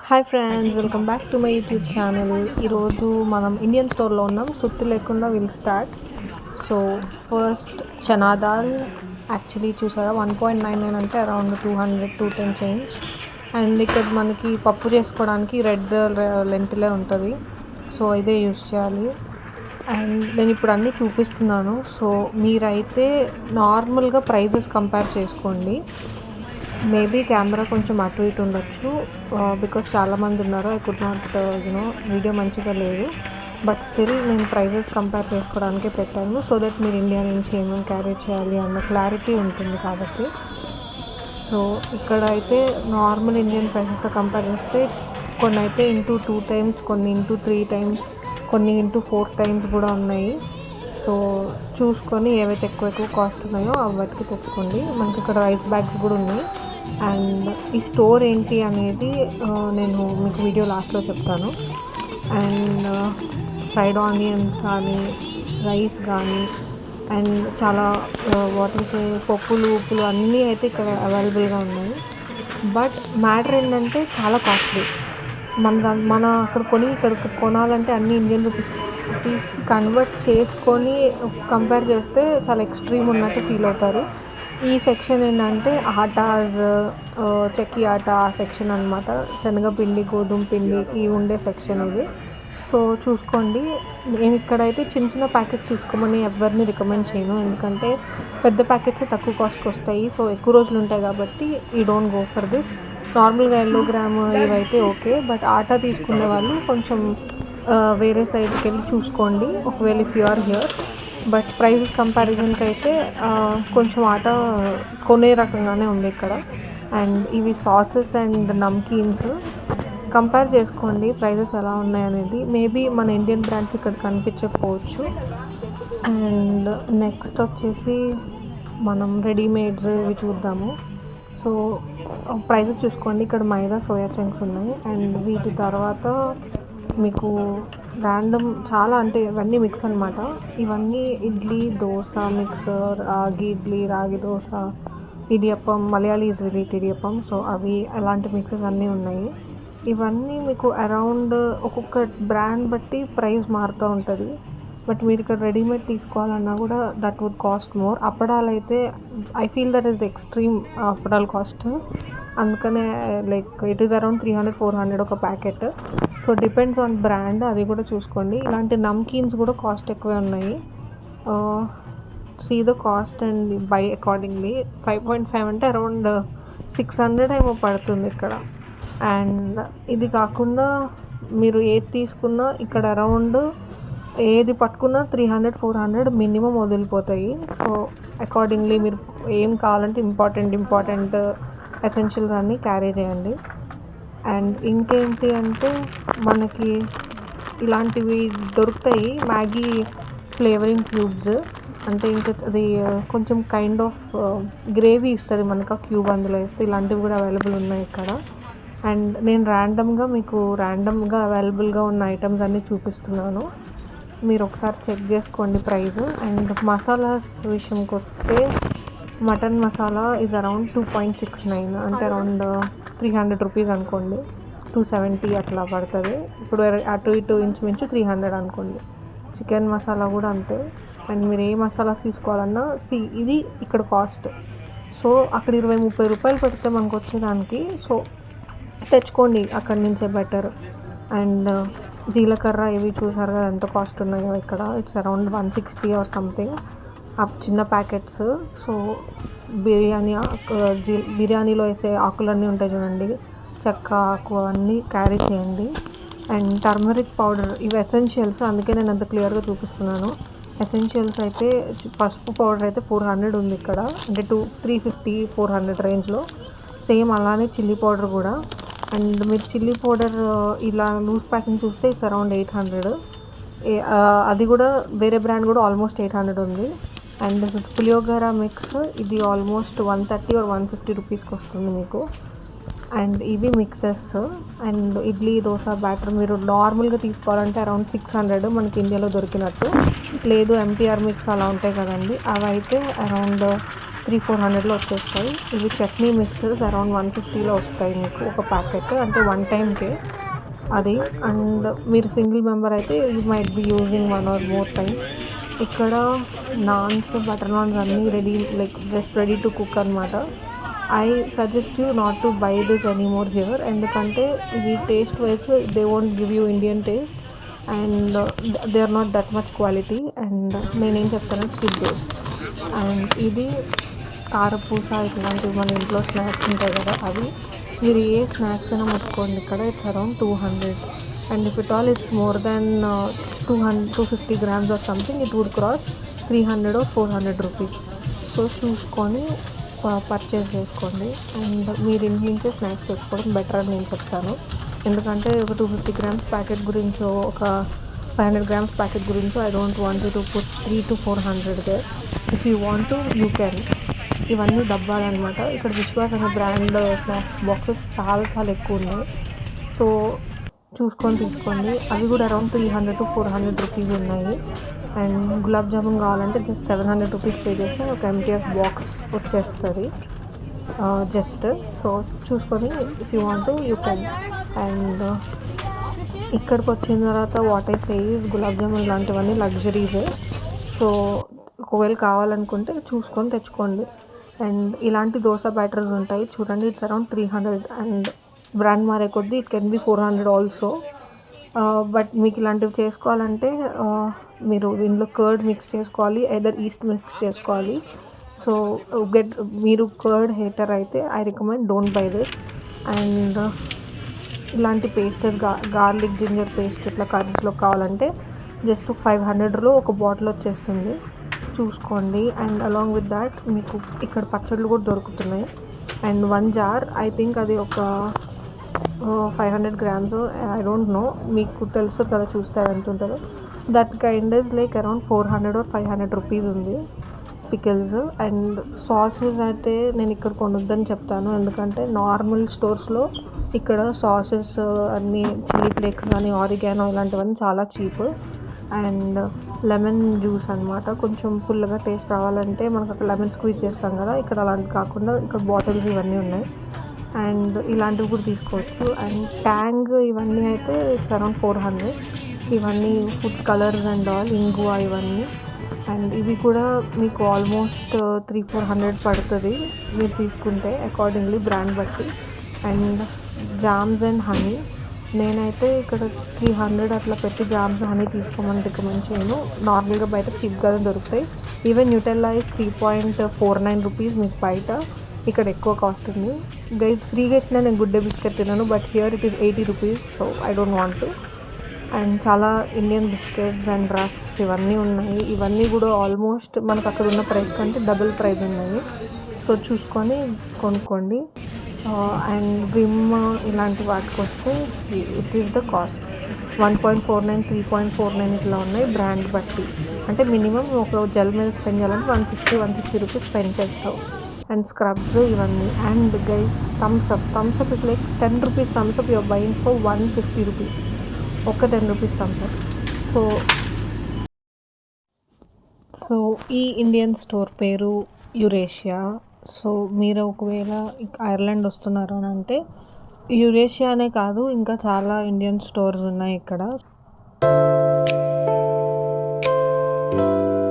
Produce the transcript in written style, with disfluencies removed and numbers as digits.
Hi friends, welcome back to my YouTube channel. ఈరోజు మనం Indian స్టోర్లో ఉన్నాం. సుత్తి లేకుండా will start. So first chana dal actually చూసారా 1.99 అంటే అరౌండ్ 210 చేంజ్. అండ్ ఇక్కడ మనకి పప్పు చేసుకోవడానికి రెడ్ లెంటిలే ఉంటుంది, సో ఇదే యూస్ చేయాలి. అండ్ నేను ఇప్పుడు అన్నీ చూపిస్తున్నాను, సో మీరైతే నార్మల్గా ప్రైజెస్ కంపేర్ చేసుకోండి. మేబీ కెమెరా కొంచెం అటు ఇటు ఉండొచ్చు బికాస్ చాలామంది ఉన్నారు. ఐ కుడ్ నాట్ వీడియో మంచిగా లేదు, బట్ స్టిల్ నేను ప్రైజెస్ కంపేర్ చేసుకోవడానికే పెట్టాను, సో దట్ మీరు ఇండియా నుంచి ఏమేమి క్యారీ చేయాలి అన్న క్లారిటీ ఉంటుంది కాబట్టి. సో ఇక్కడ అయితే నార్మల్ ఇండియన్ ప్రైసెస్తో కంపేర్ చేస్తే కొన్ని అయితే ఇంటూ 2 times, కొన్ని ఇంటూ 3 times, కొన్ని ఇంటూ 4 times కూడా ఉన్నాయి. సో చూసుకొని ఏవైతే ఎక్కువ కాస్ట్ ఉన్నాయో వాటికి తెచ్చుకోండి. మనకి ఇక్కడ రైస్ బ్యాగ్స్ కూడా ఉన్నాయి. అండ్ ఈ స్టోర్ ఏంటి అనేది నేను మీకు వీడియో లాస్ట్లో చెప్తాను. అండ్ ఫ్రైడ్ ఆనియన్స్ కానీ, రైస్ కానీ, అండ్ చాలా వాటర్స్, పప్పులు, ఉప్పులు అన్నీ అయితే ఇక్కడ అవైలబుల్గా ఉన్నాయి. బట్ మ్యాటర్ ఏంటంటే చాలా కాస్ట్లీ. మన అక్కడ కొని ఇక్కడ కొనాలంటే అన్ని ఇండియన్ రూపీస్కి కన్వర్ట్ చేసుకొని కంపేర్ చేస్తే చాలా ఎక్స్ట్రీమ్ ఉన్నట్టు ఫీల్ అవుతారు. ఈ సెక్షన్ ఏంటంటే ఆటాస్, చెక్కీ ఆట సెక్షన్ అనమాట. శనగపిండి, గోధుమ పిండి ఇవి ఉండే సెక్షన్ ఇది. సో చూసుకోండి. నేను ఇక్కడైతే చిన్న చిన్న ప్యాకెట్స్ తీసుకోమని ఎవరిని రికమెండ్ చేయను, ఎందుకంటే పెద్ద ప్యాకెట్స్ తక్కువ కాస్ట్కి వస్తాయి. సో ఎక్కువ రోజులు ఉంటాయి కాబట్టి you don't go for this. నార్మల్గా ఎల్లో గ్రామ్ ఇవైతే ఓకే, బట్ ఆటా తీసుకునే వాళ్ళు కొంచెం వేరే సైడ్కి వెళ్ళి చూసుకోండి ఒకవేళ if you are here. But prices కంపారిజన్కి అయితే కొంచెం ఆట కొనే రకంగానే ఉంది ఇక్కడ. అండ్ ఇవి సాసెస్ అండ్ నమ్కీన్స్ కంపేర్ చేసుకోండి ప్రైజెస్ ఎలా ఉన్నాయనేది. మేబీ మన ఇండియన్ బ్రాండ్స్ ఇక్కడ కనిపించకపోవచ్చు. అండ్ నెక్స్ట్ వచ్చేసి మనం రెడీమేడ్స్ ఇవి చూద్దాము. సో ప్రైజెస్ చూసుకోండి. ఇక్కడ మైదా, సోయా చంక్స్ ఉన్నాయి. అండ్ వీటి తర్వాత మీకు ర్యాండమ్ చాలా, అంటే ఇవన్నీ మిక్స్ అనమాట. ఇవన్నీ ఇడ్లీ, దోశ మిక్స్, రాగి ఇడ్లీ, రాగి దోశ, ఇడియప్పం, మలయాళీస్ విత్ ఇడియప్పం. సో అవి అలాంటి మిక్సెస్ అన్నీ ఉన్నాయి. ఇవన్నీ మీకు అరౌండ్ ఒక్కొక్క బ్రాండ్ బట్టి ప్రైస్ మారుతూ ఉంటుంది. బట్ మీరు ఇక్కడ రెడీమేడ్ తీసుకోవాలన్నా కూడా దట్ వుడ్ కాస్ట్ మోర్. అప్పడాలు అయితే I feel that is extreme అప్పడాల కాస్ట్. అందుకనే లైక్ ఇట్ ఈస్ అరౌండ్ 300-400 ఒక packet. So depends on brand, అది కూడా చూసుకోండి. ఇలాంటి నమ్కీన్స్ కూడా కాస్ట్ ఎక్కువే ఉన్నాయి. See the cost and buy accordingly. 5.5 అంటే అరౌండ్ 600 ఏమో పడుతుంది ఇక్కడ. అండ్ ఇది కాకుండా మీరు ఏది తీసుకున్నా ఇక్కడ అరౌండ్ ఏది పట్టుకున్నా 300-400 మినిమం వదిలిపోతాయి. సో అకార్డింగ్లీ మీరు ఏం కావాలంటే ఇంపార్టెంట్ ఎసెన్షియల్స్ అన్నీ క్యారీ చేయండి. అండ్ ఇంకేంటి అంటే మనకి ఇలాంటివి దొరుకుతాయి, మ్యాగీ ఫ్లేవరింగ్ క్యూబ్స్. అంటే ఇంకా అది కొంచెం కైండ్ ఆఫ్ గ్రేవీ ఇస్తుంది మనకు ఆ క్యూబ్ అందులో వేస్తే. ఇలాంటివి కూడా అవైలబుల్ ఉన్నాయి ఇక్కడ. అండ్ నేను ర్యాండమ్గా అవైలబుల్గా ఉన్న ఐటమ్స్ అన్నీ చూపిస్తున్నాను, మీరు ఒకసారి చెక్ చేసుకోండి ప్రైస్. అండ్ మసాలాస్ విషయంకి వస్తే మటన్ మసాలా ఈజ్ అరౌండ్ 2.69, అంటే అరౌండ్ 300 రూపీస్ అనుకోండి. 270 అట్లా పడుతుంది. ఇప్పుడు అటు ఇటు ఇంచుమించు 300 అనుకోండి. చికెన్ మసాలా కూడా అంతే. అండ్ మీరు ఏ మసాలాస్ తీసుకోవాలన్నా ఇది ఇక్కడ కాస్ట్. సో అక్కడ 20-30 రూపాయలు పెడితే మనకు వచ్చేదానికి, సో తెచ్చుకోండి అక్కడి నుంచే బెటర్. అండ్ జీలకర్ర ఇవి చూసారు కదా ఎంత కాస్ట్ ఉన్నాయో ఇక్కడ. ఇట్స్ అరౌండ్ 160 ఆర్ సంథింగ్ ఆ చిన్న ప్యాకెట్స్. సో బిర్యానీలో వేసే ఆకులన్నీ ఉంటాయి చూడండి, చెక్క ఆకు, అన్నీ క్యారీ చేయండి. అండ్ టర్మరిక్ పౌడర్, ఇవి ఎసెన్షియల్స్, అందుకే నేను అంత క్లియర్గా చూపిస్తున్నాను. ఎసెన్షియల్స్ అయితే పసుపు పౌడర్ అయితే 400 ఉంది ఇక్కడ, అంటే 350-400 రేంజ్లో. సేమ్ అలానే చిల్లీ పౌడర్ కూడా. అండ్ మీరు చిల్లీ పౌడర్ ఇలా లూజ్ ప్యాకింగ్ చూస్తే ఇట్స్ అరౌండ్ 800. అది కూడా వేరే బ్రాండ్ కూడా ఆల్మోస్ట్ 800 ఉంది. అండ్ పులియోగర మిక్స్ ఇది ఆల్మోస్ట్ 130 or 150 రూపీస్కి వస్తుంది మీకు. అండ్ ఇవి mixes. And idli, dosa batter మీరు నార్మల్గా తీసుకోవాలంటే అరౌండ్ 600 మనకి ఇండియాలో దొరికినట్టు. లేదు ఎంటీఆర్ మిక్స్ అలా ఉంటాయి కదండి, అవి అయితే అరౌండ్ 300-400లో వచ్చేస్తాయి. ఇవి చట్నీ మిక్సెస్ అరౌండ్ 150లో వస్తాయి మీకు ఒక ప్యాకెట్, అంటే వన్ టైంకే అది. అండ్ మీరు సింగిల్ మెంబర్ అయితే you might be using 1 or more time. ఇక్కడ నాన్స్, బటర్ నాన్స్ అన్నీ ready, like just ready to cook అనమాట. I suggest you not to buy this anymore here, ఎందుకంటే ఇది taste wise they won't give you Indian taste and they are not that much quality. And నేనేం చెప్తాను, skip this. And ఇది కారపూస ఇట్లాంటివి మన ఇంట్లో స్నాక్స్ ఉంటాయి కదా, అవి మీరు ఏ స్నాక్స్ అయినా ముట్టుకోండి ఇక్కడ. It's around 200. And if it all it's more than 250 grams or something, it would cross 300 or 400 rupees. So చూసుకొని పర్చేస్ చేసుకోండి. అండ్ మీరు ఇంటి నుంచే స్నాక్స్ తెచ్చుకోవడం బెటర్ అని నేను చెప్తాను, ఎందుకంటే ఒక 250 grams ప్యాకెట్ గురించో ఒక 500 grams ప్యాకెట్ గురించో I don't want you to put 300 to 400 there. If you want to you can. ఇవన్నీ డబ్బాలన్నమాట. ఇక్కడ విశ్వాస్ అనే బ్రాండ్ స్నాక్స్ బాక్సెస్ చాలా చాలా ఎక్కువ ఉన్నాయి, సో చూసుకొని తీసుకోండి. అవి కూడా అరౌండ్ 300 to 400 రూపీస్ ఉన్నాయి. అండ్ గులాబ్ జామున్ కావాలంటే జస్ట్ 700 రూపీస్ పే చేస్తే ఒక ఎంటీఎఫ్ బాక్స్ వచ్చేస్తుంది జస్ట్. సో చూసుకొని if you want you can. And ఇక్కడికి వచ్చిన తర్వాత what I say is gulab jamun లాంటివన్నీ లగ్జరీసే, సో ఒకవేళ కావాలనుకుంటే చూసుకొని తెచ్చుకోండి. అండ్ ఇలాంటి దోశ బ్యాటర్స్ ఉంటాయి చూడండి, ఇట్స్ అరౌండ్ 300. అండ్ బ్రాండ్ మారే కొద్దీ it can be 400 also. But మీకు ఇలాంటివి చేసుకోవాలంటే మీరు ఇందులో కర్డ్ మిక్స్ చేసుకోవాలి, ఎదర్ ఈస్ట్ మిక్స్ చేసుకోవాలి. సో మీరు కర్డ్ హేటర్ అయితే I recommend don't by this. And ఇలాంటి పేస్టెస్ గార్లిక్ జింజర్ పేస్ట్ ఇట్లా కర్రీస్లో కావాలంటే జస్ట్ 500లో ఒక బాటిల్ వచ్చేస్తుంది, చూసుకోండి. అండ్ అలాంగ్ విత్ దాట్ మీకు ఇక్కడ పచ్చళ్ళు కూడా దొరుకుతున్నాయి. అండ్ 1 jar ఐ థింక్ అది ఒక 500 grams, ఐ డోంట్ నో, మీకు తెలుస్తుంది కదా చూస్తే ఎంత ఉంటుందో. That kind is like around 400 or 500 rupees ఉంది పికిల్స్. అండ్ సాసెస్ అయితే నేను ఇక్కడ కొనొద్దని చెప్తాను, ఎందుకంటే నార్మల్ స్టోర్స్లో ఇక్కడ సాసెస్ అన్నీ చిల్లీ ఫ్లేక్స్ కానీ ఆరిగానో ఇలాంటివన్నీ చాలా చీప్. అండ్ లెమన్ జ్యూస్ అనమాట, కొంచెం పుల్లగా టేస్ట్ రావాలంటే మనకు అక్కడ లెమన్ స్క్వీజ్ చేస్తాం కదా, ఇక్కడ అలాంటివి కాకుండా ఇక్కడ బాటిల్స్ ఇవన్నీ ఉన్నాయి. అండ్ ఇలాంటివి కూడా తీసుకోవచ్చు. అండ్ ట్యాంగ్ ఇవన్నీ అయితే ఇట్స్ అరౌండ్ 400. ఇవన్నీ ఫుడ్ కలర్స్ అండ్ ఆల్, ఇంగువ ఇవన్నీ. అండ్ ఇవి కూడా మీకు ఆల్మోస్ట్ 300-400 పడుతుంది మీరు తీసుకుంటే అకార్డింగ్లీ బ్రాండ్ బట్టి. అండ్ జామ్స్ అండ్ హనీ, నేనైతే ఇక్కడ 300 అట్లా పెట్టి జామ్స్ హనీ తీసుకోమని రికమెండ్ చేయను, నార్మల్గా బయట చీప్గానే దొరుకుతాయి. ఈవెన్ న్యూటెల్లా ఇస్ 3.49 రూపీస్ మీకు బయట, ఇక్కడ ఎక్కువ కాస్ట్ ఉంది. గైస్ ఫ్రీగా ఇచ్చిన నేను గుడ్ డే బిస్కెట్ తిన్నాను, but here it is 80 rupees, so I don't want to. And చాలా ఇండియన్ బిస్కెట్స్ అండ్ రస్క్స్ ఇవన్నీ ఉన్నాయి, ఇవన్నీ కూడా ఆల్మోస్ట్ మనకు అక్కడ ఉన్న ప్రైస్ కంటే డబుల్ ప్రైస్ ఉన్నాయి, సో చూసుకొని కొనుక్కోండి. అండ్ విమ్ ఇలాంటి వాటికి వస్తే ఇట్ ఈస్ ద కాస్ట్ 1.49, 3.49 ఇట్లా ఉన్నాయి బ్రాండ్ బట్టి. అంటే మినిమం ఒక జెల్ మీద స్పెండ్ చేయాలంటే 150-160 రూపీస్ స్పెండ్ చేస్తావు. అండ్ స్క్రబ్స్ ఇవన్నీ. And guys Thums Up is like 10 rupees Thums Up you are buying for 150 rupees, ఒక 10 రూపీస్ థమ్స్అప్. సో ఈ ఇండియన్ స్టోర్ పేరు యురేషియా. సో మీరు ఒకవేళ ఐర్లాండ్ వస్తున్నారు అని అంటే యురేషియా అనే కాదు, ఇంకా చాలా ఇండియన్ స్టోర్స్ ఉన్నాయి ఇక్కడ.